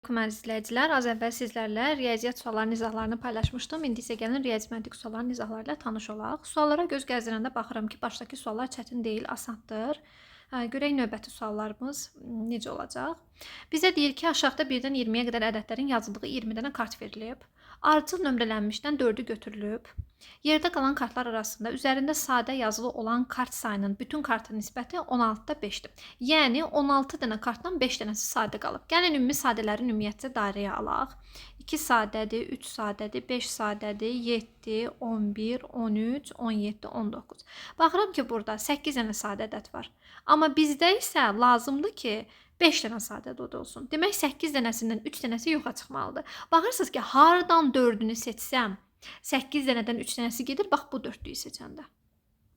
Əziz izləyicilər, az əvvəl sizlərlə riyaziyyat suallarının izahlarını paylaşmışdım. İndi isə gəlin riyazi məntiq sualların izahları ilə tanış olaq. Suallara göz gəzdirəndə baxıram ki, başdakı suallar çətin deyil, asandır. Görək növbəti suallarımız necə olacaq. Bizə deyir ki, aşağıda 1-dən 20-yə qədər ədədlərin yazıldığı 20 dənə kart verilib. Ardıcıl nömrələnmişdən 4-ü götürülüb. Yerdə qalan kartlar arasında üzərində sadə yazılı olan kart sayının bütün kartın nisbəti 16-da 5-dir. Yəni 16 dənə kartdan 5 dənəsi sadə qalıb. Gəlin ümumi sadələri ümumiyyətcə dairəyə alaq. 2 sadədir, 3 sadədir, 5 sadədir, 7, 11, 13, 17, 19. Baxıram ki, burada 8 dənə sadə ədəd var. Amma bizdə isə lazımdır ki, 5 dənə sadə ədəd olsun. Demək 8 dənəsindən 3 dənəsi yoxa çıxmalıdır. Baxırsınız ki, hardan 4-ünü seçsəm, 8 dənədən 3 dənəsi gedir. Bax bu dörtlüyü seçəndə.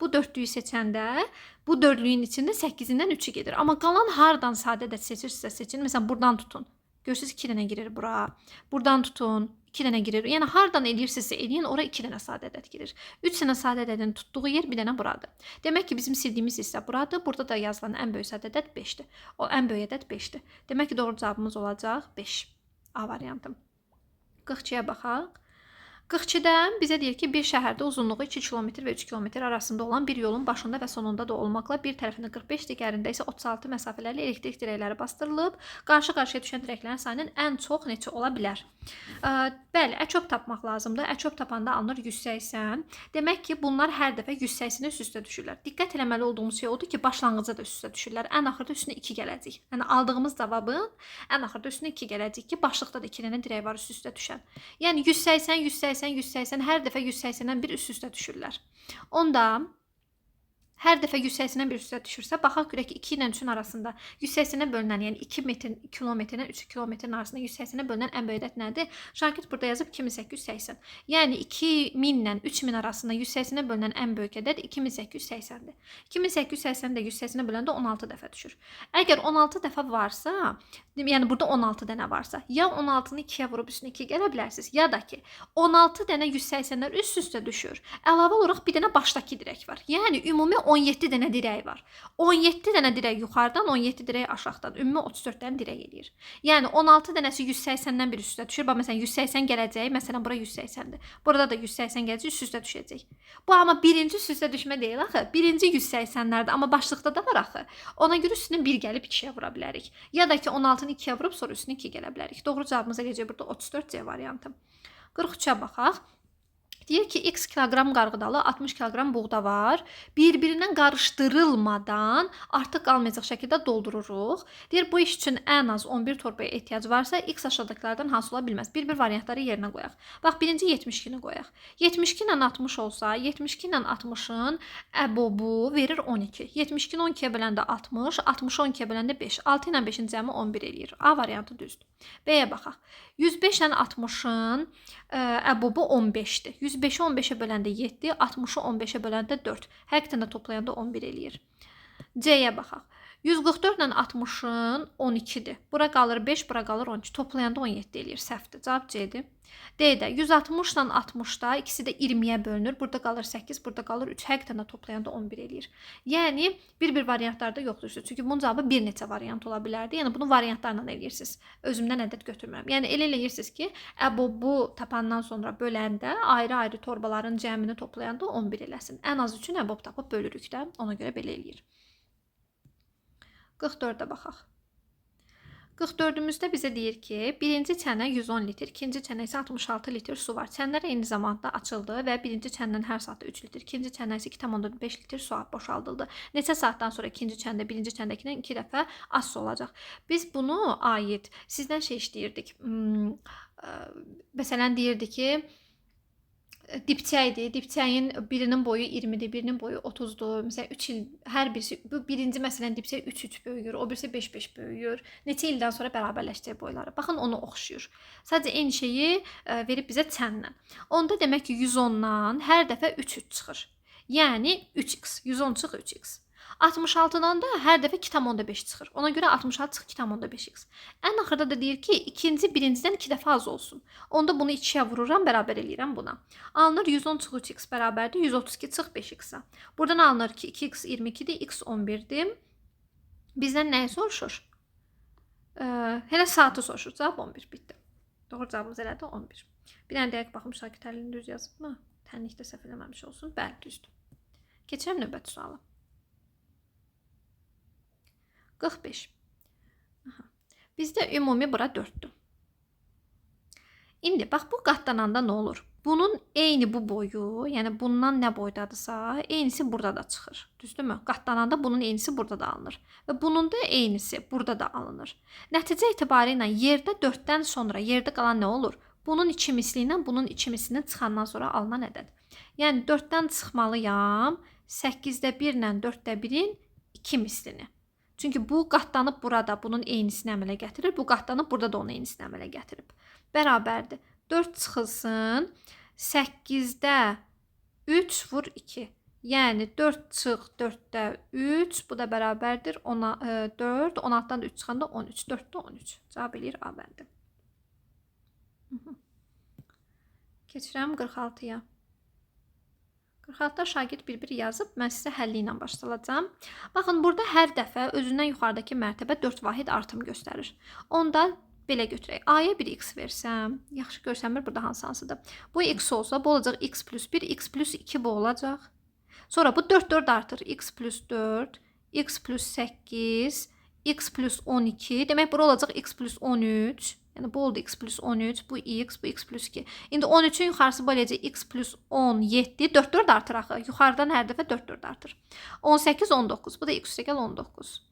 Bu dörtlüyü seçəndə bu dörtlüyün içində 8-dən 3-ü gedir. Amma qalan hardan sadə ədəd seçirsinizsə seçin. Məsələn, buradan tutun. Görürsünüz 2 dənə girir bura. Buradan tutun. 2 dənə girir. Yəni hardan eləyirsinizsə eləyin, ora 2 dənə sadə ədəd girir. 3 dənə sadə ədədin tutduğu yer bir dənə buradır. Demək ki, bizim sildiyimiz hissə buradır. Burada da yazılan ən böyük sadə ədəd 5-dir. O ən böyük ədəd 5-dir. Demək ki, doğru cavabımız olacaq 5. A variantı. 42-yə baxaq. 42-dən bizə deyir ki, bir şəhərdə uzunluğu 2 km və 3 km arasında olan bir yolun başında və sonunda da olmaqla bir tərəfində 45, digərində isə 36 məsafələrlə elektrik dirəkləri bastırılıb. Qarşı-qarşıya düşən dirəklərin sayının ən çox neçə ola bilər? Bəli, əköp tapmaq lazımdır. Əköp tapanda alınır 180. Demək ki, bunlar hər dəfə 180-ə üst-üstə düşürlər. Diqqət eləməli olduğumuz şey odur ki, başlanğıcda da üst-üstə düşürlər. Ən axırda üstünə 2 gələcək. Yəni aldığımız cavabın ən axırda üstünə 2 gələcək ki, başlıqda da 2 dənə dirək var üst-üstə düşən. Yəni 180, 180, 180 hər dəfə 180-dən bir üst-üstə düşürlər. Onda hər dəfə 180-dən bir üstə düşürsə, baxaq görək ki, 2 ilə 3-ün arasında 180-ə bölünən, yəni 2 kilometrdən 3 kilometrin arasında 180-ə bölünən ən böyük ədəd nədir? Şagird burada yazıb 2880. Yəni 2000 ilə 3000 arasında 180-ə bölünən ən böyük ədəd 2880-dir. 2880 də 180-ə böləndə 16 dəfə düşür. Əgər 16 dəfə varsa, yəni burada 16 dənə varsa, ya 16-nı 2-yə vurub üstünə 2 gələ bilərsiniz, ya da ki 16 dənə 180-lər üst-üstə düşür. Əlavə olaraq bir dənə başdakı dirək var. Yəni ümumi 17 dənə dirək var. 17 dənə dirək yuxarıdan, 17 dirək aşağıdan. Ümumi 34 dənə dirək eləyir. Yəni 16 dənəsi 180-dən bir üstə düşür. Bax məsələn 180 gələcək. Məsələn bura 180-dir. Burada da 180 gələcək, üst-üstə düşəcək. Bu amma birinci üst-üstə düşmə deyil axı. Birinci 180-lərdir, amma başlıqda da var axı. Ona görə üstünə 1 gəlib 2-yə vura bilərik. Ya da ki 16-nı 2-yə vurub sonra üstünə 2 gələ bilərik. Doğru cavabımız eləyəcək burada 34C variantı. 43-ə baxaq. Deyir ki, x kiloqram qarğıdalı, 60 kiloqram buğda var. Bir-birindən qarışdırılmadan artıq qalmayacaq şəkildə doldururuq. Deyir, bu iş üçün ən az 11 torbaya ehtiyac varsa, x aşağıdakılardan hansı ola bilməz? Bir-bir variantları yerinə qoyaq. Bax, birinci 72-ni qoyaq. 72 ilə 60 olsa, 72 ilə 60-ın əbobu verir 12. 72-ni 12-yə böləndə 60, 60-ı 12-yə böləndə 5. 6 ilə 5-in cəmi 11 eləyir. A variantı düzdür. B-yə baxaq. 105 ilə 60-ın əbobu 15-dir. 105-i 15-ə böləndə 7, 60-ı 15-ə böləndə 4. Həqiqətən də toplayanda 11 eləyir. C-yə baxaq. 144 ilə 60-ın 12-dir. Bura qalır 5, bura qalır 12. Toplayanda 17 eləyir. Səhvdir. Cavab C-dir. D-də 160 ilə 60-da ikisi də 20-yə bölünür. Burada qalır 8, burada qalır 3. Həqiqətən də toplayanda 11 eləyir. Yəni bir-bir variantlarda yoxdur. Çünki bunun cavabı bir neçə variant ola bilərdi. Yəni bunu variantlarla eləyirsiniz. Özümdən ədəd götürmürəm. Yəni elə eləyirsiniz ki, əbobu tapandan sonra böləndə ayrı-ayrı torbaların cəmini toplayanda 11 eləsin. Ən az üçün əbob tapıb bölürük də. Ona görə belə eləyir. 44-də baxaq. 44-ümüzdə bizə deyir ki, birinci çənə 110 litr, ikinci çənə isə 66 litr su var. Çənlər eyni zamanda açıldı və birinci çəndən hər saatda 3 litr, ikinci çəndən isə 2,5 litr su boşaldıldı. Neçə saatdan sonra ikinci çəndə birinci çəndəkindən 2 dəfə az su olacaq. Biz bunu aid sizdən şey işləyirdik. Məsələn deyirdi ki, dipçəkdir. Dipçəyin birinin boyu 20-dir, birinin boyu 30-dur. Məsələn 3 il hər birisi bu birinci məsələn dipçək 3-3 böyüyür, o birisi 5-5 böyüyür. Neçə ildən sonra bərabərləşəcək boyları. Baxın onu oxşuyur. Sadəcə eyni şeyi verib bizə çənlə. Onda demək ki 110-dan hər dəfə 3 çıxır. Yəni 3x, 110 çıx 3x. 66-dan da hər dəfə 2,5 çıxır. Ona görə 66 çıx 2,5x. Ən axırda da deyir ki, ikinci birincidən 2 dəfə az olsun. Onda bunu 2-yə vururam, bərabər eləyirəm buna. Alınır 110 çıx 3x bərabərdir 132 çıx 5x-a. Buradan alınır ki, 2x 22-dir, x 11-dir. Bizdən nəyi soruşur? Hələ saatı soruşur. Cavab 11 bitdi. Doğru cavabımız elədi 11. Bir dənə deyək baxım Şakir Əlinin düz yazıbmı? Tənlikdə səhv eləməmiş olsun. Bəli, düzdür. Keçirəm növbəti suala. 45. Aha. Bizdə ümumi bura 4'dür. İndi bax bu qatlananda nə olur? Bunun eyni bu boyu, yəni bundan nə boydadırsa, eynisi burada da çıxır. Düzdürmü? Qatlananda bunun eynisi burada da alınır. Və bunun da eynisi burada da alınır. Nəticə etibarı ilə yerdə 4-dən sonra yerdə qalan nə olur? Bunun 2 misli ilə bunun 2 mislinin çıxandan sonra alınan ədəd. Yəni 4-dən çıxmalıyam 8-də 1 ilə 4-də 1-in 2 mislini. Çünki bu qatlanıb burada bunun eynisini əmələ gətirir. Bu qatlanıb burada da onun eynisini əmələ gətirib. Bərabərdir. 4 çıxılsın. 8-də 3 vur 2. Yəni 4 çıx 4-də 3. Bu da bərabərdir. 4. 16-dan da 3 çıxanda 13. 4-də 13. Cavab eləyir A bəndi. Keçirəm 46-ya. 46-da şagird bir-bir yazıb, mən sizə həlli ilə başlayacağam. Baxın, burada hər dəfə özündən yuxarıdakı mərtəbə 4 vahid artım göstərir. Onda belə götürək. A-ya bir x versəm, yaxşı görsənmir burada hansıdır. Bu x olsa, bu olacaq x plus 1, x plus 2 bu olacaq. Sonra bu 4 4 artır. X plus 4, x plus 8, x plus 12. Demək bura olacaq x plus 13. Yəni bu oldu x plus 13, bu x plus 2. İndi 13'ün yuxarısı bu eləcək x plus 17. 4 4 artır axı. Yuxarıdan hər dəfə 4 4 artır. 18 19. Bu da x üstəgəl 19.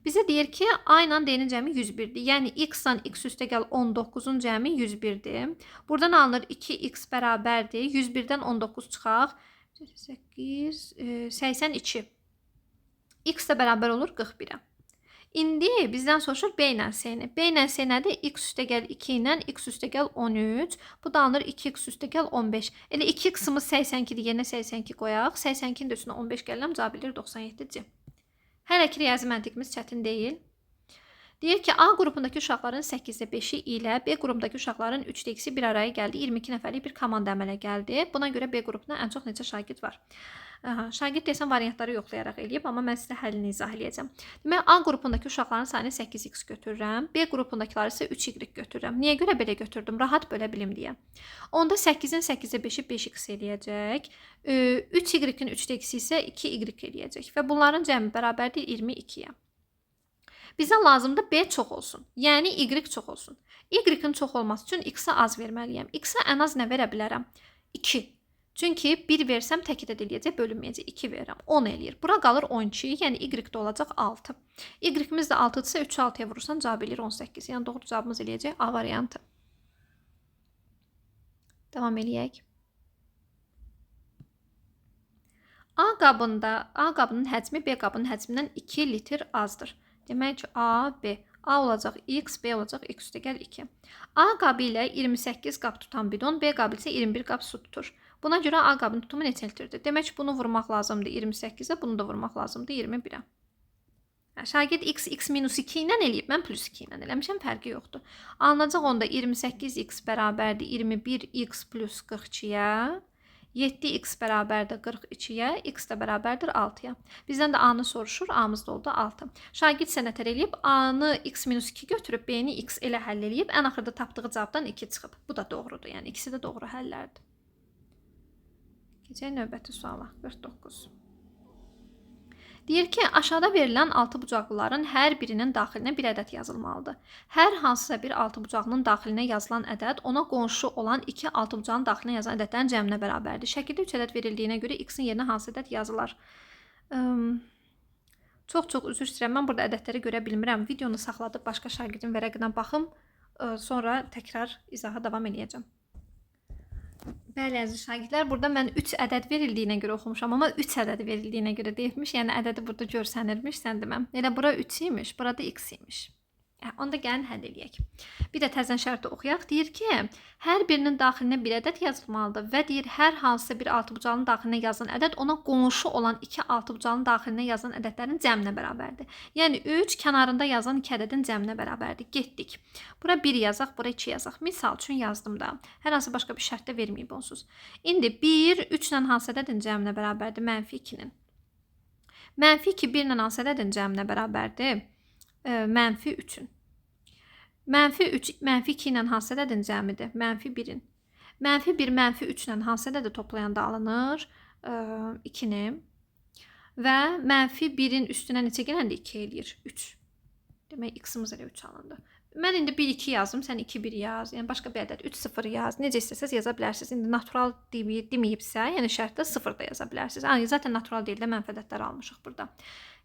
Bizə deyir ki, A ilə D-nin cəmi 101'dir. Yəni x-dan x üstəgəl 19'un cəmi 101'dir. Buradan alınır 2x bərabərdir. 101'dən 19 çıxaq. 8, 82. X də bərabər olur 41'ə. İndi bizdən soruşur B ilə C-ni. B ilə C nədir? X üstəgəl 2 ilə x üstəgəl 13. Bu da alınır 2x üstəgəl 15. Elə 2x'ımız 82'dir. Yerinə 82 qoyaq. 82'nin də üstünə 15 gəlirəm. Cavab bilir 97-ci. Hələ ki, riyazi məntiqimiz çətin deyil. Deyir ki, A qrupundakı uşaqların 8'də 5'i ilə B qrupundakı uşaqların 3'də 2'si bir araya gəldi. 22 nəfərlik bir komanda əmələ gəldi. Buna görə B qrupunda ən çox neçə şagird var? Şagird desən variantları yoxlayaraq eləyib, amma mən sizə həllini izah eləyəcəm. Demək, A qrupundakı uşaqların sayını 8x götürürəm. B qrupundakıları isə 3y götürürəm. Niyə görə belə götürdüm? Rahat bölə bilim deyə. Onda 8'in 8'də 5'i 5x eləyəcək. 3y-in 3'də 2'si isə 2y eləyəcək. Və bunların cəmi bərabərdir 22'yə. Bizə lazımdır B çox olsun. Yəni y çox olsun. Y-in çox olması üçün x-ə az verməliyəm. X-ə ən az nə verə bilərəm? 2. Çünki 1 versəm təkidə eləyəcək, bölünməyəcək. 2 verirəm. 10 eləyir. Bura qalır 12. Yəni y-də olacaq 6. Y-imiz də 6-dırsa 3-ü 6-ya vurursan cavab eləyir 18. Yəni doğru cavabımız eləyəcək A variantı. Davam eləyək. A qabının həcmi B qabının həcmindən 2 litr azdır. Demək ki, A, B. A olacaq x, B olacaq x üstəgəl 2. A qabı ilə 28 qab tutan bidon, B qabı isə 21 qab su tutur. Buna görə A qabının tutumu neçə litrdir? Demək ki, bunu vurmaq lazımdır 28'ə, bunu da vurmaq lazımdır 21'ə. Şagird x minus 2 ilə eləyib, mən plus 2 ilə eləmişəm, fərqi yoxdur. Alınacaq onda 28x bərabərdir 21x plus 42'yə. 7x bərabərdir 42'yə, x də bərabərdir 6'ya. Bizdən də A-nı soruşur, A-mız da oldu 6. Şagird sənətər eləyib, A-nı x minus 2 götürüb, B-ni x elə həll eləyib, ən axırda tapdığı cavabdan 2 çıxıb. Bu da doğrudur, yəni ikisi də doğru həllərdir. Keçək növbəti suala, 49. Deyir ki, aşağıda verilən 6 bucaqlıların hər birinin daxilinə bir ədəd yazılmalıdır. Hər hansısa bir 6 bucaqlının daxilinə yazılan ədəd ona qonşu olan 2 6 bucağın daxilinə yazılan ədədlərin cəminə bərabərdir. Şəkildə 3 ədəd verildiyinə görə x-in yerinə hansı ədəd yazılar? Çox üzr istəyirəm. Mən burada ədədləri görə bilmirəm. Videonu saxladıb başqa şagirdin vərəqinə baxım. Sonra təkrar izaha davam eləyəcəm. Bəli, əziz şagirdlər, burada mən 3 ədəd verildiyinə görə oxumuşam, amma 3 ədəd verildiyinə görə deyibmiş, yəni ədədi burada görsənirmiş, sən deməm. Elə bura 3 imiş, burada x imiş. Onda gəlin həll eləyək. Bir də təzən şərti oxuyaq. Deyir ki, hər birinin daxilinə bir ədəd yazılmalıdır və deyir, hər hansısa bir 6 bucağının daxilinə yazılan ədəd ona qonşu olan 2 6 bucağının daxilinə yazılan ədədlərin cəminə bərabərdir. Yəni 3 kənarında yazan 2 ədədin cəminə bərabərdir. Getdik. Bura 1 yazaq, bura 2 yazaq. Misal üçün yazdım da. Hər hansı başqa bir şərt də verməyib onsuz. İndi 1 3 ilə hansı ədədin cəminə bərabərdir? Mənfi 2-nin. Mənfi 2 1 ilə hansı ədədin cəminə bərabərdir? Mənfi 3'ün. -3 -2 ilə hansı ədədin cəmidir? -1-in. -1 -3 ilə hansı ədədi toplayanda alınır? 2-ni. Və -1-in üstünə neçə gələndə 2 eləyir? 3. Demək, x-imiz elə 3 alındı. Mən indi 1-2 yazdım, sən 2-1 yaz. Yəni, başqa bir ədəd 3-0 yaz. Necə istəsəz yaza bilərsiniz. İndi natural deməyibsə, yəni şərtdə 0 da yaza bilərsiniz. Zaten natural deyil də mənfi ədədlər almışıq burada.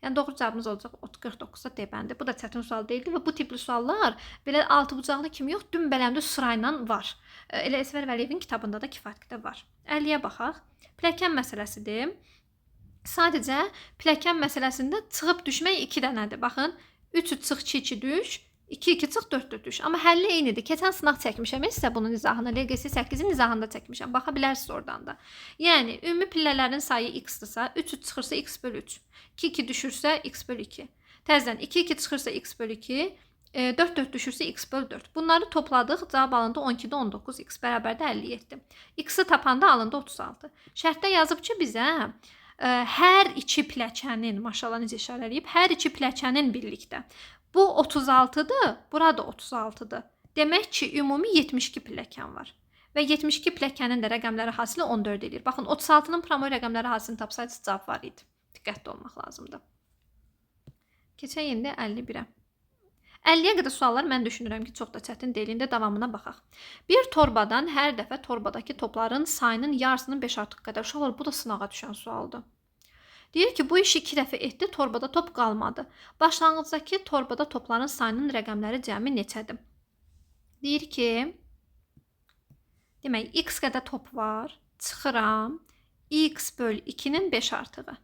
Yəni, doğru cavabımız olacaq 49-da D bəndi. Bu da çətin sual deyildi və bu tipli suallar belə altı bucaqlı kimi yox, dümbələmdə sırayla var. Elə Əsvər Vəliyevin kitabında da kifayət qədər var. 50-yə baxaq. Pilləkən məsələsidir. Sadəcə pilləkən məsələsində çıxıb düşmək 2 dənədir. Baxın, 3 çıx 2 düş, 2 çıx 4 düş. Amma həlli eynidir. Keçən sınaq çəkmişəm. Mən sizə bunun izahını LGS 8-in izahında çəkmişəm. Baxa bilərsiniz oradan da. Yəni, ümumi pillələrin sayı x-dırsa, 3 çıxırsa x bölü 3. 2 düşürsə x bölü 2. Təzədən 2 çıxırsa x bölü 2. 4 düşürsə x bölü 4. Bunları topladıq. Cavab alındı 12-də 19. X bərabər də 57. X-i tapanda alındı 36. Şərtdə yazıb ki, bizə hər iki pilləkənin, maşallah necə işarə eləyib, hər iki pilləkənin birlikdə. Bu 36-dır, burada 36-dır. Demək ki, ümumi 72 pilləkən var. Və 72 pilləkənin də rəqəmləri hasili 14 edir. Baxın, 36-nın promoy rəqəmləri hasilini tapsaydınız, cavab var idi. Diqqətli olmaq lazımdır. Keçək indi 51-ə. 50-yə qədər suallar mən düşünürəm ki, çox da çətin deyil. İndi davamına baxaq. Bir torbadan hər dəfə torbadakı topların sayının yarısının 5 artıq qədər. Uşaqlar, bu da sınağa düşən sualdır. Deyir ki, bu işi 2 dəfə etdi, torbada top qalmadı. Başlanğıcdakı torbada topların sayının rəqəmləri cəmi neçədir? Deyir ki, demək, x qədər top var, çıxıram, x bölü 2-nin 5 artığı.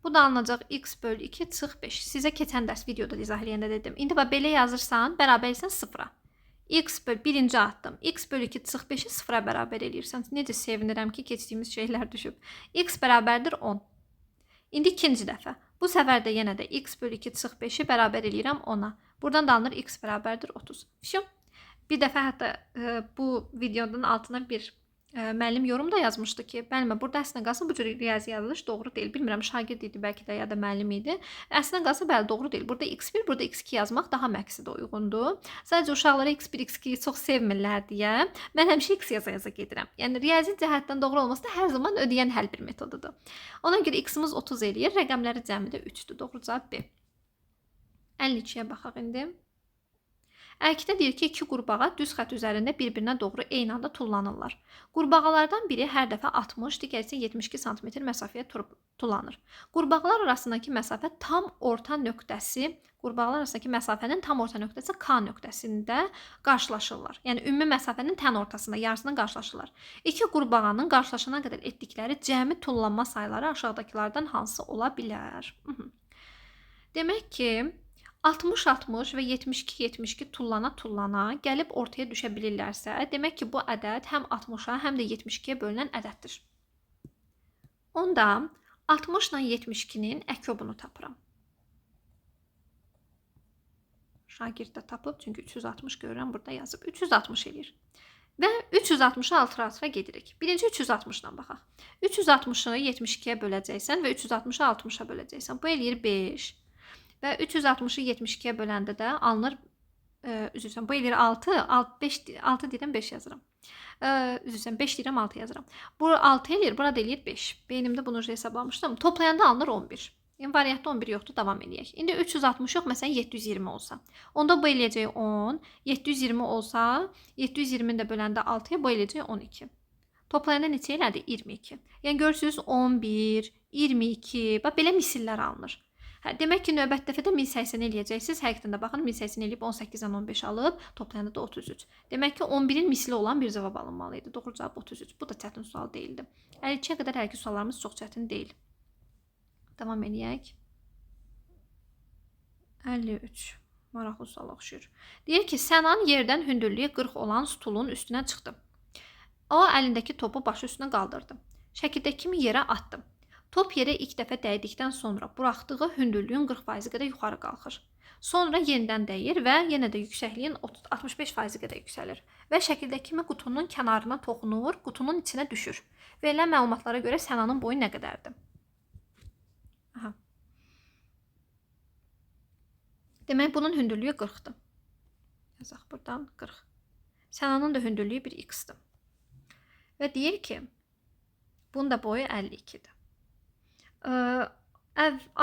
Bu da alınacaq x bölü 2 çıx 5. Sizə keçən dərs videoda izah eləyəndə dedim. İndi belə yazırsan, bərabərsən 0-a. X bölü 1-ci atdım. X bölü 2 çıx 5-i 0-a bərabər eləyirsən. Necə sevinirəm ki, keçdiyimiz şeylər düşüb. X bərabərdir 10. İndi ikinci dəfə. Bu səfər də yenə də x bölü 2 çıx 5-i bərabər eləyirəm 10-a. Buradan da alınır x bərabərdir 30. Всё. Bir dəfə hətta bu videonun altına bir müəllim yorum da yazmışdı ki, bəlkə burada əslində qalsa bu cür riyazi yazılış doğru deyil. Bilmirəm, şagird idi bəlkə də ya da müəllim idi. Əslində qalsa bəli doğru deyil. Burada x1, burada x2 yazmaq daha məqsədə uyğundur. Sadəcə uşaqlara x1, x2-yi çox sevmirlər deyə mən həmişə x yaza gedirəm. Yəni riyazi cəhətdən doğru olması da hər zaman ödəyən həll bir metodudur. Ona görə x-imiz 30 eləyir, rəqəmləri cəmi də 3-dür. Doğru cavab B. 52-yə baxaq indi. Əlkdə deyir ki, iki qurbağa düz xətt üzərində bir-birinə doğru eyni anda tullanırlar. Qurbağalardan biri hər dəfə 60, digəri isə 72 sm məsafəyə tullanır. Qurbağalar arasındakı məsafə tam orta nöqtəsi, qurbağalar arasındakı məsafənin tam orta nöqtəsi K nöqtəsində qarşılaşırlar. Yəni ümumi məsafənin tən ortasında, yarısında qarşılaşırlar. İki qurbağanın qarşılaşana qədər etdikləri cəmi tullanma sayları aşağıdakılardan hansı ola bilər? Demək ki, 60-60 və 72-72 tullana gəlib ortaya düşə bilirlərsə, demək ki, bu ədəd həm 60-a, həm də 72-yə bölünən ədəddir. Onda 60 ilə 72-nin əkobunu tapıram. Şagird də tapıb, çünki 360 görürəm, burada yazıb. 360 eləyir. Və 360-ı alt-altıra gedirik. Birinci 360 ilə baxaq. 360-ı 72-yə böləcəksən və 360-ı 60-a böləcəksən. Bu eləyir 5. Və 360-ı 72-yə böləndə də alınır, üzrsən, bu eləyir 6, 6 deyirəm 5 yazıram. Üzrsən, 5 deyirəm 6 yazıram. Bu 6 eləyir, burada eləyir 5. Beynimdə bunu hesablamışdım. Toplayanda alınır 11. Yəni, variantda 11 yoxdur, davam eləyək. İndi 360 yox, məsələn 720 olsa. Onda bu eləyəcək 10, 720 olsa, 720-ni də böləndə 6-ya bu eləyəcək 12. Toplayanda neçə elədi? 22. Yəni, görürsünüz 11, 22, bax, belə misillər alınır. Demək ki, növbət dəfədə 1080 eləyəcəksiniz. Həqiqətən də baxın, 1080 eləyib 18-dən 15 alıb, toplayanda da 33. Demək ki, 11-in misli olan bir cavab alınmalı idi. Doğru cavab 33. Bu da çətin sual deyildi. 52-yə qədər hər iki suallarımız çox çətin deyil. Davam eləyək. 53. Maraqlı sual oxşuyur. Deyir ki, Sənan yerdən hündürlüyü 40 olan stulun üstünə çıxdı. O, əlindəki topu başı üstünə qaldırdı. Şəkildəki kimi yerə atdı. Top yerə ilk dəfə dəydikdən sonra buraxdığı hündürlüyün 40% qədər yuxarı qalxır. Sonra yenidən dəyir və yenə də yüksəkliyin 65% qədər yüksəlir. Və şəkildəki kimi qutunun kənarına toxunur, qutunun içinə düşür. Verilən məlumatlara görə Sənanın boyu nə qədərdir? Demək, bunun hündürlüyü 40-dır. Yazaq buradan 40. Sənanın da hündürlüyü bir x-dir. Və deyir ki, bunun da boyu 52-dir.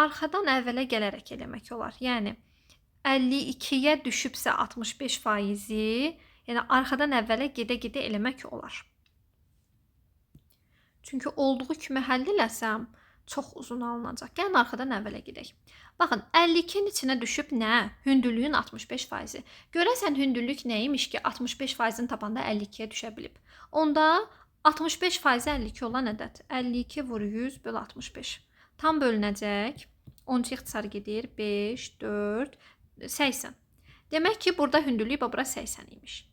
Arxadan əvvələ gələrək eləmək olar. Yəni 52-yə düşübsə 65%, yəni arxadan əvvələ gedə-gedə eləmək olar. Çünki olduğu kimi həll eləsəm çox uzun alınacaq. Gəlin arxadan əvvələ gedək. Baxın, 52-nin içinə düşüb nə? Hündürlüyün 65%. Görəsən hündürlük nəymiş ki, 65%-ni tapanda 52-yə düşə bilib. Onda 65% 52 olan ədəd. 52 vur 100 böl 65. Tam bölünəcək. 12 ixtisar gedir. 5, 4, 80. Demək ki, burada hündürlük bura 80 imiş.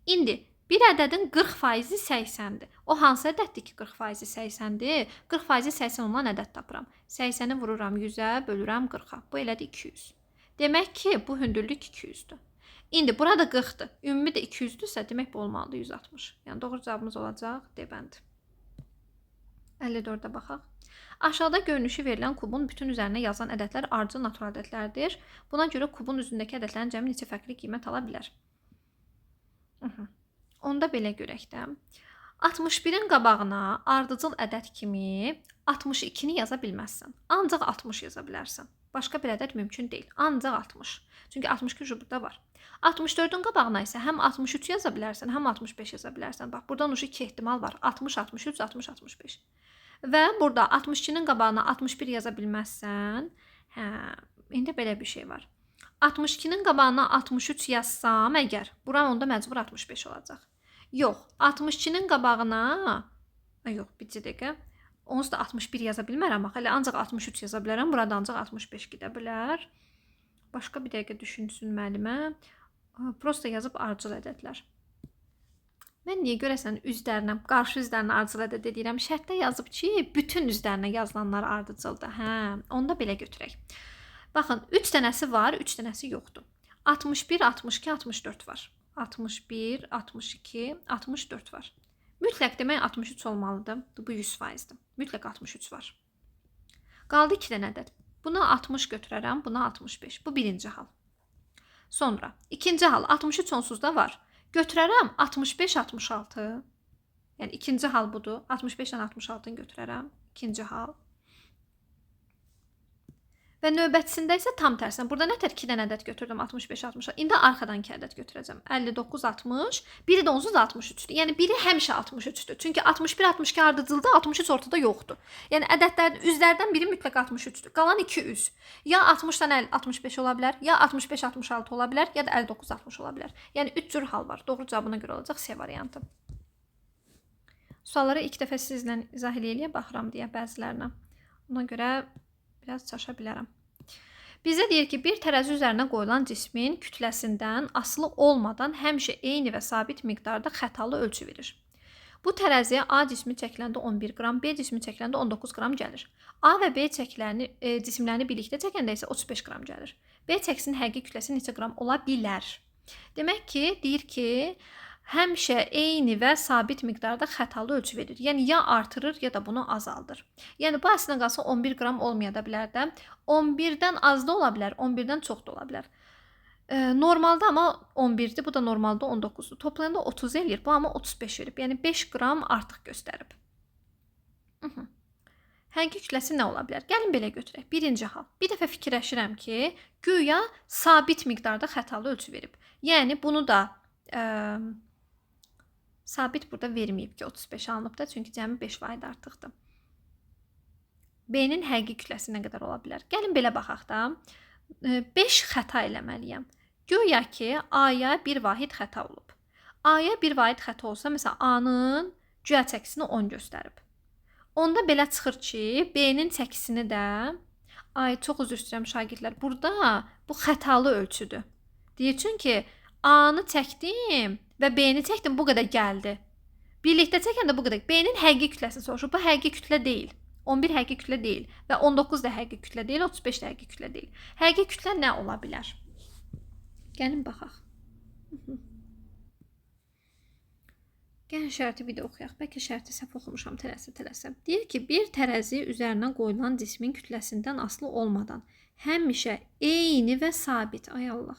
İndi bir ədədin 40%-i 80-dir. O hansı ədəddir ki 40%-i 80-dir? 40%-i 80 olan ədəd tapıram. 80-i vururam 100-ə, bölürəm 40-a. Bu elədir 200. Demək ki, bu hündürlük 200-dür. İndi burada 40-dır. Ümumi də 200-dürsə, demək bu olmalıdır 160. Yəni doğru cavabımız olacaq D bəndi. 54-də baxaq. Aşağıda görünüşü verilən kubun bütün üzərinə yazılan ədədlər ardıcıl natural ədədlərdir. Buna görə kubun üzündəki ədədlərin cəmi neçə fərqli qiymət ala bilər? Onda belə görək də. 61-in qabağına ardıcıl ədəd kimi 62-ni yaza bilməzsən. Ancaq 60 yaza bilərsən. Başqa bir ədəd mümkün deyil. Ancaq 60. Çünki 62 burada var. 64-ün qabağına isə həm 63 yaza bilərsən, həm 65 yaza bilərsən. Bax, buradan ucu 2 ehtimal var. 60, 63, 60, 65. Və burada 62-nin qabağına 61 yaza bilməzsən. İndi belə bir şey var. 62-nin qabağına 63 yazsam əgər, buram onda məcbur 65 olacaq. Yox, 62-nin qabağına, yox, bir dəqiqə, onsuz da 61 yaza bilmərəm, hələ ancaq 63 yaza bilərəm, burada ancaq 65 gedə bilər. Başqa bir dəqiqə düşünsün müəllimə, prosta yazıb ardıcıl ədədlər. Mən niyə görəsən üzlərinə, qarşı üzlərinə ardıcıl ədəd edirəm, şərtdə yazıb ki, bütün üzlərinə yazılanlar ardıcıldır. Onda belə götürək. Baxın, 3 dənəsi var, 3 dənəsi yoxdur. 61, 62, 64 var. 61, 62, 64 var. Mütləq demək 63 olmalıdır. Bu 100%-dir. Mütləq 63 var. Qaldı 2 dənə ədəd. Buna 60 götürərəm, buna 65. Bu birinci hal. Sonra, ikinci hal 63 sonsuzda var. Götürərəm 65, 66. Yəni ikinci hal budur. 65 ilə 66-nı götürərəm. İkinci hal. Və növbətisində isə tam tərsinə. Burada nətər 2 dənə ədəd götürdüm 65, 60. İndi arxadan 2 ədəd götürəcəm. 59, 60. Biri də onsuz 63-dür. Yəni biri həmişə 63-dür. Çünki 61, 62 ardıcıldır, 63 ortada yoxdur. Yəni ədədlərin üzlərdən biri mütləq 63-dür. Qalan 2 üz. Ya 60-dan 65 ola bilər, ya 65, 66 ola bilər, ya da 59, 60 ola bilər. Yəni 3 cür hal var. Doğru cavabına görə olacaq C variantı. Sualları ilk dəfə sizlə izah eləyə baxıram deyə bəzilərinə. Ona görə biraz çaşa bilərəm. Bizə deyir ki, bir tərəzi üzərinə qoyulan cismin kütləsindən asılı olmadan həmişə eyni və sabit miqdarda xətalı ölçü verir. Bu tərəziyə A cismi çəkiləndə 11 qram, B cismi çəkiləndə 19 qram gəlir. A və B cisimlərini birlikdə çəkəndə isə 35 qram gəlir. B çəkisinin həqiqi kütləsi neçə qram ola bilər? Demək ki, deyir ki, həmişə eyni və sabit miqdarda xətalı ölçü verir. Yəni ya artırır, ya da bunu azaldır. Yəni bu əslində qalsa 11 qram olmaya da bilər də. 11-dən az da ola bilər, 11-dən çox da ola bilər. Normalda amma 11-dir, bu da normalda 19-dur. Toplayanda 30 eləyir, bu amma 35 verib. Yəni 5 qram artıq göstərib. Həqiqi kütləsi nə ola bilər? Gəlin belə götürək. Birinci hal. Bir dəfə fikirləşirəm ki, güya sabit miqdarda xətalı ölçü verib. Yəni bunu da sabit burada verməyib ki, 35 alınıb da, çünki cəmi 5% artıqdır. B-nin həqiqi kütləsi nə qədər ola bilər? Gəlin belə baxaq da. 5 xəta eləməliyəm. Güya ki, A-ya bir vahid xəta olub. A-ya bir vahid xəta olsa, məsələn, A-nın güya çəkisini 10 göstərib. Onda belə çıxır ki, B-nin çəkisini də, çox üzr istəyirəm şagirdlər, burada bu xətalı ölçüdür. Deyir, çünki A-nı çəkdim və B-ni çəkdim, bu qədər gəldi. Birlikdə çəkəndə bu qədər. B-nin həqiqi kütləsini soruşur. Bu həqiqi kütlə deyil. 11 həqiqi kütlə deyil və 19 da həqiqi kütlə deyil, 35 də həqiqi kütlə deyil. Həqiqi kütlə nə ola bilər? Gəlin baxaq. Gəlin şərti bir də oxuyaq. Bəlkə şərti səhv oxumuşam, tələsə. Deyir ki, bir tərəzi üzərinə qoyulan cismin kütləsindən asılı olmadan həmişə eyni və sabit, ay Allah,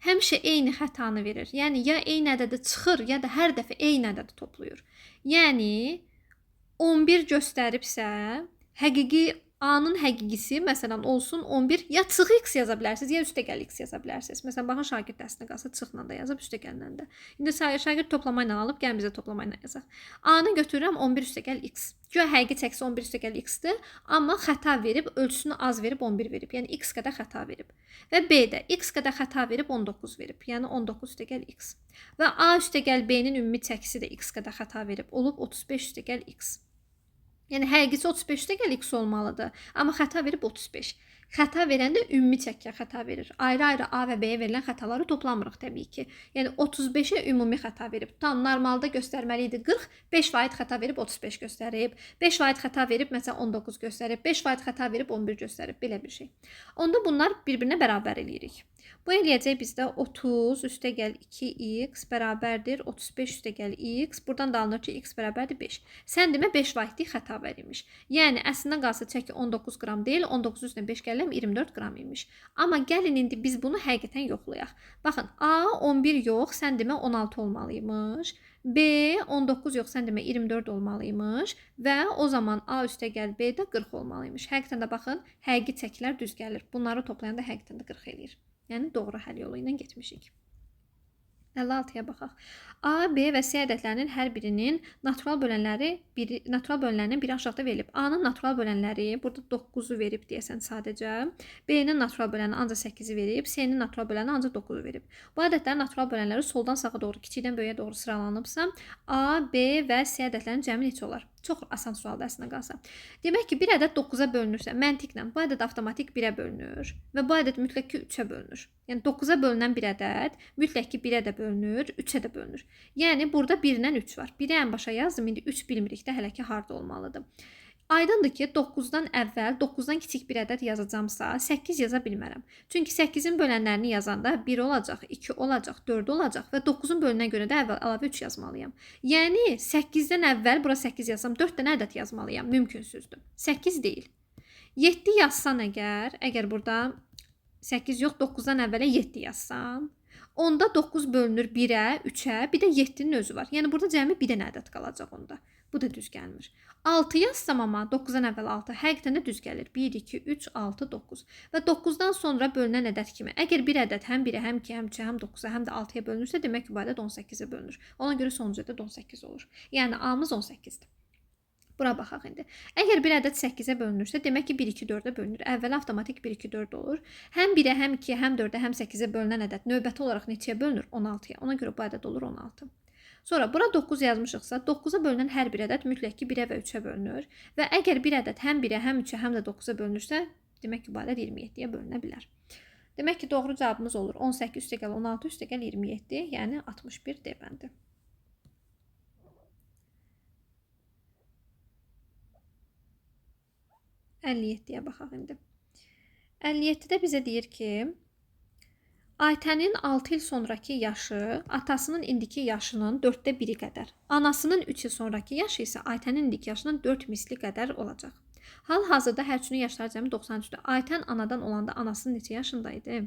həmişə eyni xətanı verir. Yəni ya eyni ədədi çıxır, ya da hər dəfə eyni ədədi toplayır. Yəni 11 göstəribsə, həqiqi A-nın həqiqisi məsələn olsun 11, ya çıx x yaza bilərsiniz, ya üstəgəl x yaza bilərsiniz. Məsələn, baxın şagird dərsində qalsa çıxla da yazıb, üstəgəllə də. İndi şagird toplama ilə alıb, gəlin bizə toplama ilə yazaq. A-nı götürürəm 11 üstəgəl x. Güya həqiqi çəkisi 11 üstəgəl x-dir, amma xəta verib, ölçüsünü az verib 11 verib. Yəni x qədər xəta verib. Və B-də x qədər xəta verib 19 verib. Yəni 19 üstəgəl x. Və A üstəgəl B-nin ümumi çəkisi də x qədər xəta verib. Olub 35 üstəgəl x. Yəni həqiqisi 35 üstəgəl x olmalıdır. Amma xəta verib 35. Xəta verəndə ümumi çəkiyə xəta verir. Ayrı-ayrı A və B-yə verilən xətaları toplamırıq təbii ki. Yəni 35-ə ümumi xəta verib. Tam normalda göstərməli idi 40, 5% xəta verib 35 göstərib. 5% xəta verib məsələn 19 göstərib. 5% xəta verib 11 göstərib. Belə bir şey. Onda bunlar bir-birinə bərabər eləyirik. Bu eləyəcək bizdə 30 üstəgəl 2x bərabərdir 35 üstəgəl x. Buradan da alınır ki, x bərabərdir 5. Sən demə 5%lik xəta verilmiş. Yəni əslində qalsa çəki 19 qram deyil, 19 üstünə 5 gələm 24 qram imiş. Amma gəlin indi biz bunu həqiqətən yoxlayaq. Baxın, A 11 yox, sən demə 16 olmalıymış. B 19 yox, sən demə 24 olmalıymış və o zaman A üstəgəl B də 40 olmalıymış. Həqiqətən də baxın, həqiqi çəkilər düz gəlir. Bunları toplayanda həqiqətən də 40 eləyir. Yəni doğru həll yolu ilə getmişik. 56-ya baxaq. A, B və C ədədlərinin hər birinin natural bölənlərinin biri aşağıda verilib. A-nın natural bölənləri burada 9-u verib deyəsən sadəcə. B-nin natural böləni ancaq 8-i verib. C-nin natural böləni ancaq 9-u verib. Bu ədədlərin natural bölənləri soldan sağa doğru, kiçikdən böyüyə doğru sıralanıbsa, A, B və C ədədlərinin cəmi neçə olar? Çox asan sualdır əslində qalsa. Demək ki, bir ədəd 9-a bölünürsə, məntiqlə bu ədəd avtomatik 1-ə bölünür və bu ədəd mütləq ki 3-ə bölünür. Yəni 9-a bölünən bir ədəd mütləq ki 1-ə də bölünür, 3-ə də bölünür. Yəni burada 1-dən 3 var. 1-i ən başa yazdım, indi 3 bilmirik də hələ ki harda olmalıdır. Aydındır ki, 9-dan əvvəl 9-dan kiçik bir ədəd yazacağamsa 8 yaza bilmərəm. Çünki 8-in bölənlərini yazanda 1 olacaq, 2 olacaq, 4 olacaq və 9-un bölünə görə də əvvəl əlavə 3 yazmalıyam. Yəni 8-dən əvvəl bura 8 yazsam 4 dənə ədəd yazmalıyam. Mümkünsüzdür. 8 deyil. 7 yazsan əgər burada 8 yox, 9-dan əvvələ 7 yazsan, onda 9 bölünür 1-ə, 3-ə, bir də 7-nin özü var. Yəni burada cəmi bir dənə ədəd qalacaq onda. Bu da düz gəlmir. 6 yazsam amma 9-dan əvvəl 6 həqiqətən də düz gəlir. 1, 2, 3, 6, 9. Və 9-dan sonra bölünən ədəd kimi. Əgər bir ədəd həm 1-ə, həm 2-ə, həm 3-ə, həm 9-a, həm də 6-ya bölünürsə, demək ki, bu ədəd 18-ə bölünür. Ona görə sonuncu ədəd 18 olur. Yəni A-mız 18-dir. Bura baxaq indi. Əgər bir ədəd 8-ə bölünürsə, demək ki 1, 2, 4-ə bölünür. Əvvəl avtomatik 1, 2, 4 olur. Həm 1-ə, həm 2-yə, həm 4-ə, həm 8-ə bölünən ədəd növbəti olaraq neçəyə bölünür? 16-ya. Ona görə bu ədəd olur 16. Sonra bura 9 yazmışıqsa, 9-a bölünən hər bir ədəd mütləq ki 1-ə və 3-ə bölünür. Və əgər bir ədəd həm 1-ə, həm 3-ə, həm də 9-a bölünürsə, demək ki bu ədəd 27-yə bölünə bilər. Demək ki doğru cavabımız olur 18 üstəgəl 16 üstəgəl 27, yəni 61 D bəndi. 57-yə baxaq indi. 57-də bizə deyir ki, Aytənin 6 il sonraki yaşı atasının indiki yaşının 4də 1-i qədər. Anasının 3 il sonraki yaşı isə Aytənin indiki yaşının 4 misli qədər olacaq. Hal-hazırda hər üçünün yaşları cəmi 93-dür. Aytən anadan olanda anasının neçə yaşındaydı?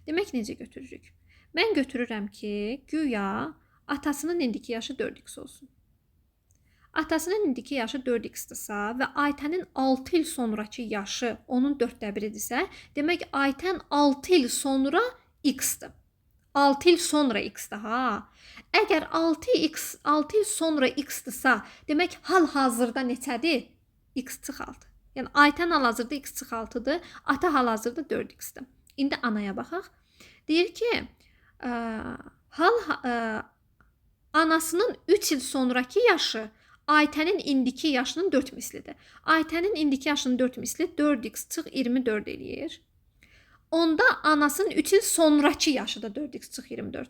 Demək necə götürürük? Mən götürürəm ki, güya atasının indiki yaşı 4x olsun. Atasının indiki yaşı 4x-dirsə və Aytənin 6 il sonraki yaşı onun 4də 1-idirsə, demək Aytən 6 il sonra x-dir. 6 il sonra x-dir ha. Əgər 6 il sonra x-dirsə, demək hal-hazırda neçədir? X çıx 6. Yəni Aytən hal-hazırda x çıx 6-dır, ata hal-hazırda 4x-dir. İndi anaya baxaq. Deyir ki, anasının 3 il sonraki yaşı Aytənin indiki yaşının 4 mislidir. Aytənin indiki yaşının 4 misli 4x çıx 24 eləyir. Onda anasının 3 il sonraki yaşı da 4x çıx 24.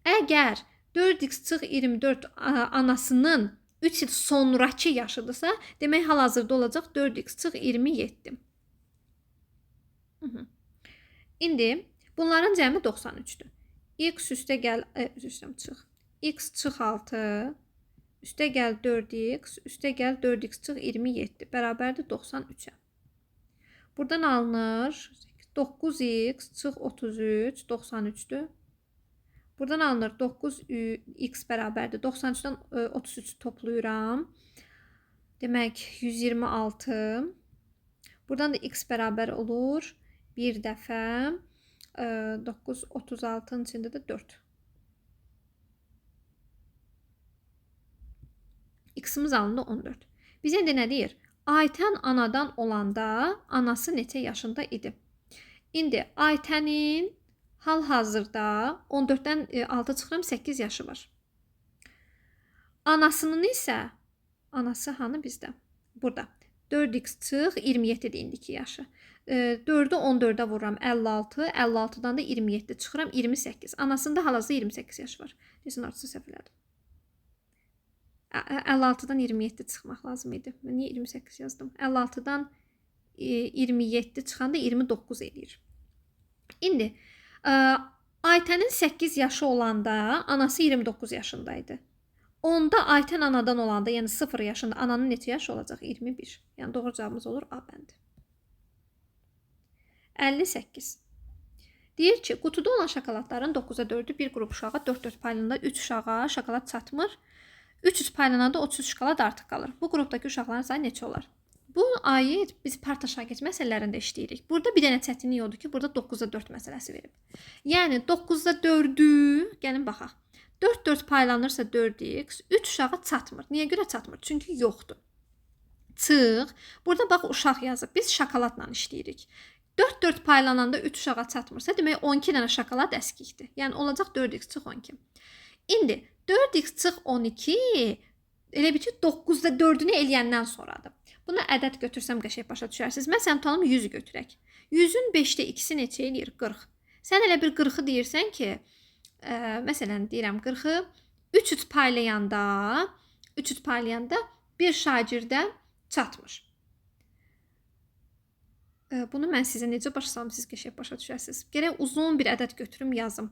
Əgər 4x çıx 24 anasının 3 il sonraki yaşıdırsa, demək hal-hazırda olacaq 4x çıx 27. İndi bunların cəmi 93-dür. X üstəgəl x çıx 6 üstəgəl 4x, üstəgəl 4x çıx 27 bərabərdir 93-ə. Buradan alınır 9x çıx 33 93'dür. Buradan alınır 9x bərabərdir. 93-dən 33 toplayıram. Demək 126. Buradan da x bərabər olur. Bir dəfə 9 36-nın içində də 4. X-imiz alındı 14. Biz indi nə deyir? Aytən anadan olanda anası neçə yaşında idi? İndi Aytənin hal-hazırda 14-dən 6 çıxıram 8 yaşı var. Anasının isə anası hanı bizdə? Burada. 4x çıx 27-dir indiki yaşı. 4-ü 14-ə vururam 56, 56-dan da 27 çıxıram 28. Anasında hal-hazırda 28 yaş var. Desin artısı səhv elədim. 56-dan 27 çıxmaq lazım idi. Mən niyə 28 yazdım? 56-dan 27 çıxanda 29 eləyir. İndi Aytənin 8 yaşı olanda anası 29 yaşındaydı. Onda Aytən anadan olanda, yəni 0 yaşında ananın neçə yaşı olacaq? 21. Yəni doğru cavabımız olur A bəndi. 58. Deyir ki, qutuda olan şokoladların 9-a 4-ü bir qrup uşağa, 4-4 paylananda 3 uşağa şokolad çatmır. 3-3 paylananda 33 şokolad artıq qalır. Bu qrupdakı uşaqların sayı neçə olar? Bu aid biz parta şagird məsələlərində işləyirik. Burada bir dənə çətinlik odur ki, burada 9-a 4 məsələsi verib. Yəni 9-a 4-ü, gəlin baxaq. 4-4 paylanırsa 4x, 3 uşağa çatmır. Niyə görə çatmır? Çünki yoxdur. Çıx. Burada bax uşaq yazıb. Biz şokoladla işləyirik. 4-4 paylananda 3 uşağa çatmırsa, demək 12 dənə şokolad əskikdir. Yəni olacaq 4x çıx 12. İndi 4x çıx 12 elə bir ki 9-da 4-ünü eləyəndən sonradır. Buna ədəd götürsəm qəşəng başa düşərsiniz. Məsələn, tutalım 100-ü götürək. 100-ün 5-də 2-si neçə eləyir? 40. Sən elə bir 40-ı deyirsən ki, məsələn, deyirəm 40-ı 3-3 paylayanda bir şagirdə çatmır. Bunu mən sizə necə başa salım, siz qəşəng başa düşərsiniz. Gərək uzun bir ədəd götürüm, yazım.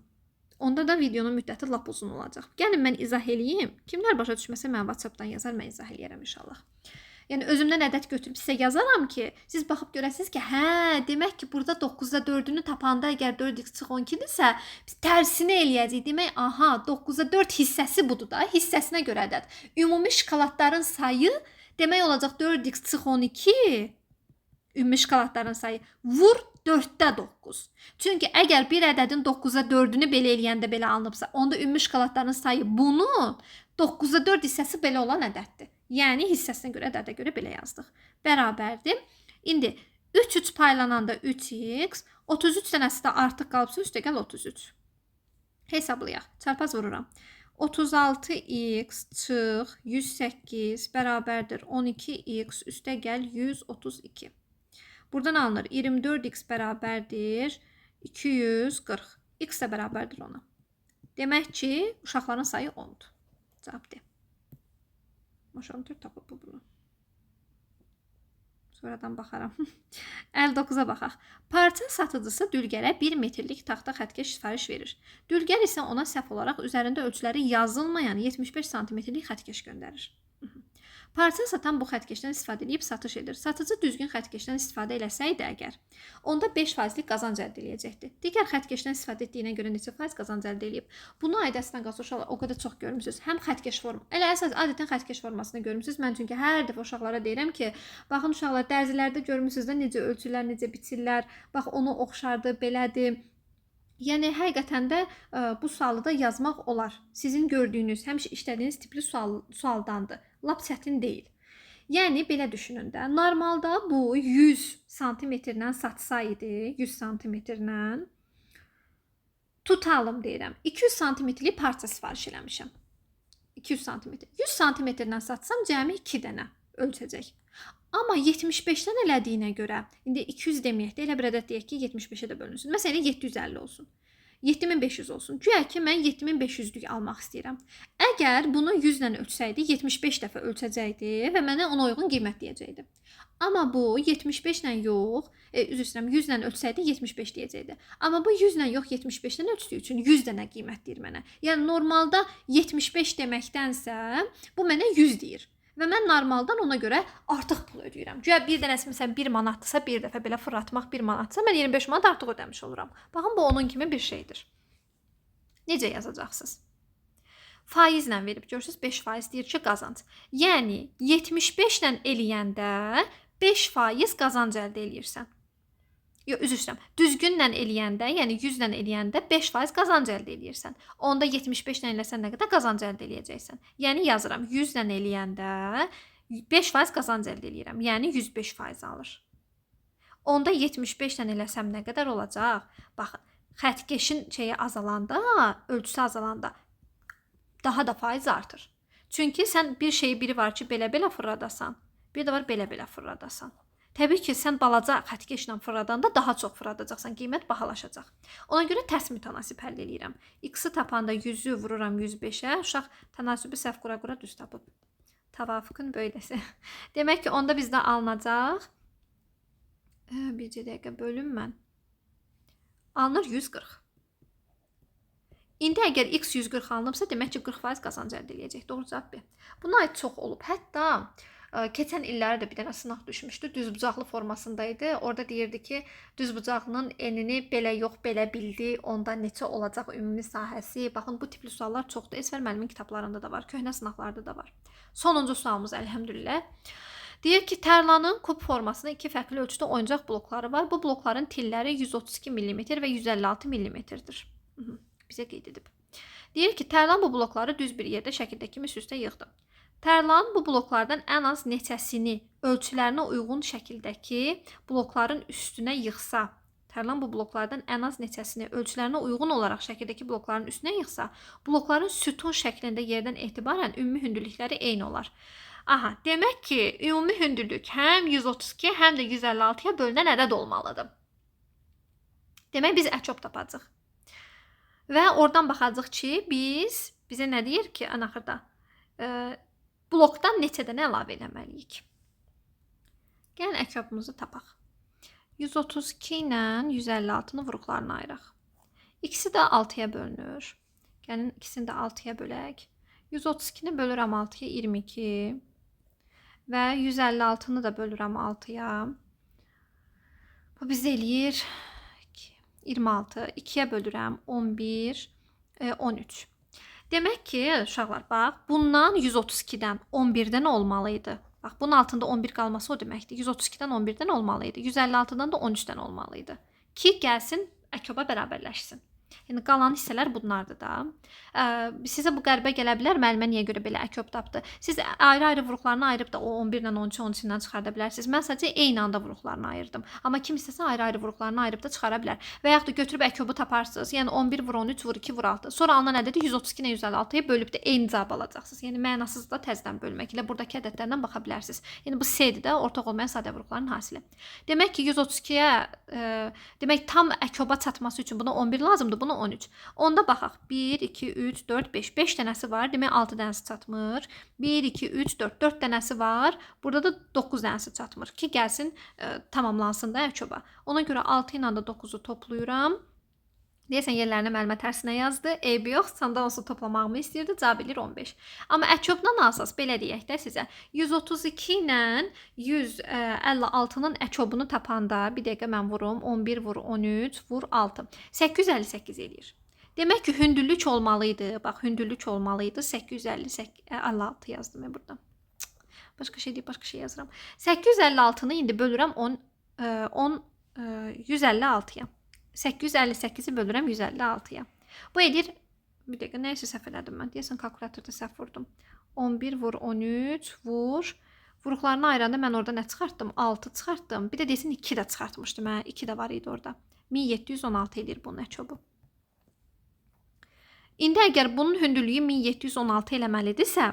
Onda da videonun müddəti lap uzun olacaq. Gəlin mən izah eləyim. Kimlər başa düşməsə mən WhatsApp-dan yazar, mən izah eləyərəm inşallah. Yəni özümdən ədəd götürüb sizə yazaram ki, siz baxıb görəsiniz ki, hə, demək ki, burada 9-da 4-ünü tapanda əgər 4x çıx 12-dirsə, biz tərsini eləyəcəyik. Demək, aha, 9-da 4 hissəsi budur da, hissəsinə görə ədəd. Ümumi şokoladların sayı demək olacaq 4x çıx 12. Ümumi şokoladların sayı vur 4-də 9. Çünki əgər bir ədədin 9-a 4-ünü belə eləyəndə belə alınıbsa, onda ümumi şokoladların sayı bunun 9-a 4 hissəsi belə olan ədəddir. Yəni hissəsinə görə, ədədə görə belə yazdıq. Bərabərdir. İndi 3-3 paylananda 3x, 33 dənəsi də artıq qalıbsa üstəgəl 33. Hesablayaq. Çarpaz vururam. 36x çıx 108 bərabərdir 12x üstəgəl 132. Buradan alınır 24x bərabərdir 240. X də bərabərdir ona. Demək ki, uşaqların sayı 10-dur. Cavab D. Maşallah tapıb bunu. Sonradan baxaram. 59-a baxaq. Parça satıcısı Dülgərə 1 metrlik taxta xətkeş sifariş verir. Dülgər isə ona səhv olaraq üzərində ölçüləri yazılmayan 75 santimetrlik xətkeş göndərir. Parça satan bu xətkeşdən istifadə edib satış edir. Satıcı düzgün xətkeşdən istifadə eləsəydi əgər, onda 5%lik qazanc əldə edəcəkdi. Digər xətkeşdən istifadə etdiyinə görə neçə faiz qazanc əldə edib? Bunu aydasından qalsa uşaqlar o qədər çox görmüsünüz. Həm xətkeş formu, elə əsas adətən xətkeş formasını görmüsünüz. Mən çünki hər dəfə uşaqlara deyirəm ki, baxın uşaqlar dərzilərdə görmüsünüz də necə ölçürlər, necə biçirlər. Bax onu oxşardı, belədir. Yəni həqiqətən də bu sualı da yazmaq olar. Sizin gördüyünüz, həmişə işlədiyiniz tipli sualdandır. Lap çətin deyil. Yəni belə düşünün də. Normalda bu 100 santimetrlə satsaydı, 100 santimetrlə tutalım deyirəm. 200 santimetrlik parça sifariş eləmişəm. 200 santimetr. 100 santimetrlə satsam cəmi 2 dənə ölçəcək. Amma 75-dən elədiyinə görə, indi 200 deməyək də, elə bir ədəd deyək ki, 75-ə də bölünsün. Məsələn, 750 olsun. 7500 olsun. Güya ki, mən 7500'lük almaq istəyirəm. Əgər bunu 100 ilə ölçsəydi, 75 dəfə ölçəcəkdi və mənə ona uyğun qiymət deyəcəkdi. Amma bu 75 ilə yox, üzr istəyirəm, 100 ilə ölçsəydi 75 deyəcəkdi. Amma bu 100 ilə yox, 75 ilə ölçdüyü üçün 100 dənə qiymət deyir mənə. Yəni normalda 75 deməkdənsə bu mənə 100 deyir. Və mən normaldan ona görə artıq pul ödəyirəm. Güya bir dənəsi məsələn 1 manatdırsa, bir dəfə belə fırlatmaq 1 manatdırsa, mən 25 manat artıq ödəmiş oluram. Baxın, bu onun kimi bir şeydir. Necə yazacaqsınız? Faizlə verib görürsüz 5% deyir ki, qazanc. Yəni 75 ilə eləyəndə 5% qazanc əldə eləyirsən. Yox, üzr istəyirəm. Düzgünlə eləyəndə, yəni 100 ilə eləyəndə 5% qazanc əldə eləyirsən. Onda 75 ilə eləsən nə qədər qazanc əldə eləyəcəksən? Yəni yazıram 100 ilə eləyəndə 5% qazanc əldə eləyirəm. Yəni 105% alır. Onda 75 ilə eləsəm nə qədər olacaq? Baxın, xəttkeşin şeyi azalanda, ölçüsü azalanda daha da faiz artır. Çünki sən bir şeyi biri var ki, belə-belə fırladasan, bir də var belə-belə fırladasan. Təbii ki, sən balaca xəttkeşlə fırladanda daha çox fırladacaqsan, qiymət bahalaşacaq. Ona görə tərs mütənasib həll eləyirəm. X-i tapanda 100-ü vururam 105-ə, uşaq tənasübü səhv qura-qura düz tapıb. Tavafuqun böyləsi. Demək ki, onda bizdə alınacaq, bircə dəqiqə bölüm mən, alınır 140. İndi əgər X 140 alınıbsa, demək ki, 40% qazanc əldə eləyəcək. Doğru cavab B. Buna aid çox olub. Hətta keçən illərdə bir dənə sınaq düşmüşdü. Düzbucaqlı formasındaydı. Orada deyirdi ki, düzbucaqlının enini belə yox, belə bildi. Onda neçə olacaq ümumi sahəsi? Baxın, bu tipli suallar çoxdur. Esfer müəllimin kitablarında da var, köhnə sınaqlarda da var. Sonuncu sualımız əlhəmdülillah. Deyir ki, tərlanın kub formasında iki fərqli ölçüdə oyuncaq blokları var. Bu blokların tilləri 132 mm və 156 mm-dir. Bizə qeyd edib. Deyir ki, tərlan bu blokları düz bir yerdə şəkildə kimi üst-üstə yığdı. Tərlan bu bloklardan ən az neçəsini ölçülərinə uyğun şəkildəki blokların üstünə yığsa, tərlan bu bloklardan ən az neçəsini ölçülərinə uyğun olaraq şəkildəki blokların üstünə yığsa, blokların sütun şəklində yerdən etibarən ümumi hündürlükləri eyni olar. Aha, demək ki, ümumi hündürlük həm 132, həm də 156-ya bölünən ədəd olmalıdır. Demək, biz əçob tapacaq. Və oradan baxacaq ki, bizə nə deyir ki, ən axırda blokdan neçədən əlavə eləməliyik. Gəlin əkyabımızı tapaq. 132 ilə 156-nı vuruqlarına ayıraq. İkisi də 6-ya bölünür. Gəlin ikisini də 6-ya bölək. 132-ni bölürəm 6-ya 22 və 156-nı da bölürəm 6-ya. Bu bizə eləyir 26, 2-yə bölürəm 11, 13. Demək ki, uşaqlar, bax, bundan 132-dən 11-dən olmalıydı. Bax, bunun altında 11 qalması o deməkdir. 132-dən 11-dən olmalıydı. 156-dan da 13-dən olmalıydı. Ki, gəlsin, əkoba bərabərləşsin. Yəni, qalan hissələr bunlardır da. Sizə bu qəribə gələ bilər, müəllimə niyə görə belə əkob tapdı. Siz ayrı-ayrı vuruqlarını ayırıb da o 11 ilə 13-ü 13-dən çıxarda bilərsiniz. Mən sadəcə eyni anda vuruqlarını ayırdım. Amma kim istəsə ayrı-ayrı vuruqlarını ayırıb da çıxara bilər. Və yaxud da götürüb əkobu taparsınız. Yəni 11 vur 13 vur 2 vur 6. Sonra alınan ədədi 132 ilə 156-ya bölüb də eyni cavab alacaqsınız. Yəni mənasız da təzədən bölmək ilə buradakı ədədlərdən baxa bilərsiniz. Yəni bu C-dir də ortaq olmayan sadə vuruqların hasili. Demək ki 132-yə demək tam əkoba çatması üçün buna 11 lazımdır, buna 13. Onda baxaq. 1 2 3 4 5. 5 dənəsi var. Demək 6 dənəsi çatmır. 1 2 3 4 4 dənəsi var. Burada da 9 dənəsi çatmır ki, gəlsin tamamlansın da əkoba. Ona görə 6 ilə də 9-u toplayıram. Deyəsən yerlərini müəllimə tərsinə yazdı. Eybi yox, sonda onsuz toplamağımı istəyirdi. Cavab eləyir 15. Amma əkobdan alsaz, belə deyək də sizə. 132 ilə 156-nın əkobunu tapanda, bir dəqiqə mən vurum. 11 vur 13 vur 6. 858 eləyir. Demək ki, hündürlük olmalıydı. Bax, hündürlük olmalıydı. 856 yazdım mən burada. Başqa şey deyib, başqa şey yazıram. 856-nı indi bölürəm 156-ya. 858-i bölürəm 156-ya. Bu edir, bir dəqiqə, nəyəsə səhv elədim mən. Deyəsən, kalkulatorda səhv vurdum. 11 vur 13 vur. Vuruqlarını ayıranda mən orada nə çıxartdım? 6 çıxartdım. Bir də deyəsən 2 də çıxartmışdım. 2 də var idi orada. 1716 edir bunun əkobu. İndi əgər bunun hündürlüyü 1716 eləməlidirsə,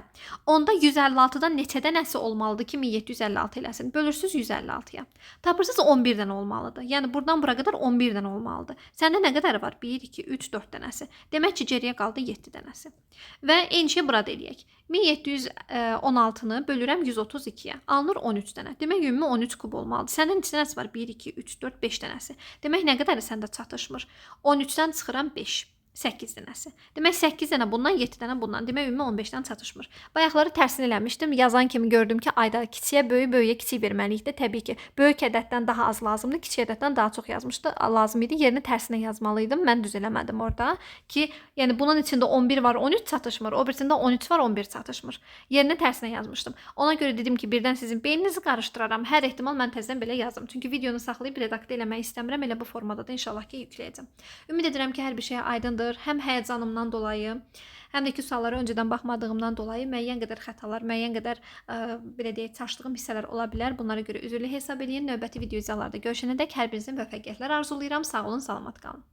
onda 156-dan neçə dənəsi olmalıdır ki, 1756 eləsin? Bölürsüz 156-ya. Tapırsınız 11-dən olmalıdır. Yəni, buradan bura qədər 11-dən olmalıdır. Səndə nə qədər var? 1, 2, 3, 4 dənəsi. Demək ki, geriyə qaldı 7 dənəsi. Və eyni şey burada eləyək. 1716-nı bölürəm 132-yə. Alınır 13 dənə. Demək, ümumi 13 kub olmalıdır. Səndə neçə dənəsi var? 1, 2, 3, 4, 5 dənəsi. Demək, nə qədəri səndə çatışmır? 13-dən çıxıram 5. 8 dənəsi. Demək 8 dənə bundan, 7 dənə bundan. Demək ümumi 15-dən çatışmır. Bayaqları tərsini eləmişdim. Yazan kimi gördüm ki, ayda kiçiyə böyük, böyüyə kiçik verməliyikdə. Təbii ki, böyük ədəddən daha az lazımdır, kiçik ədəddən daha çox yazmışdı. Lazım idi. Yerini tərsinə yazmalıydım. Mən düz eləmədim orada ki, yəni bunun içində 11 var, 13 çatışmır. O birisində 13 var, 11 çatışmır. Yerini tərsinə yazmışdım. Ona görə dedim ki, birdən sizin beyninizi qarışdıraram. Hər ehtimal mən təzədən belə yazdım. Çünki videonu saxlayıb redaktə eləmək istəmirəm. Elə bu formada da inşallah ki, yükləyəcəm. Ümid edirəm ki, hər bir şey aydındır. Həm həyəcanımdan dolayı, həm də ki, suallara öncədən baxmadığımdan dolayı müəyyən qədər xətalar, müəyyən qədər belə deyək, çaşdığım hissələr ola bilər. Bunlara görə üzrlü hesab edin. Növbəti video izahlarda görüşənədək hər birinizə müvəffəqiyyətlər arzulayıram. Sağ olun, salamat qalın.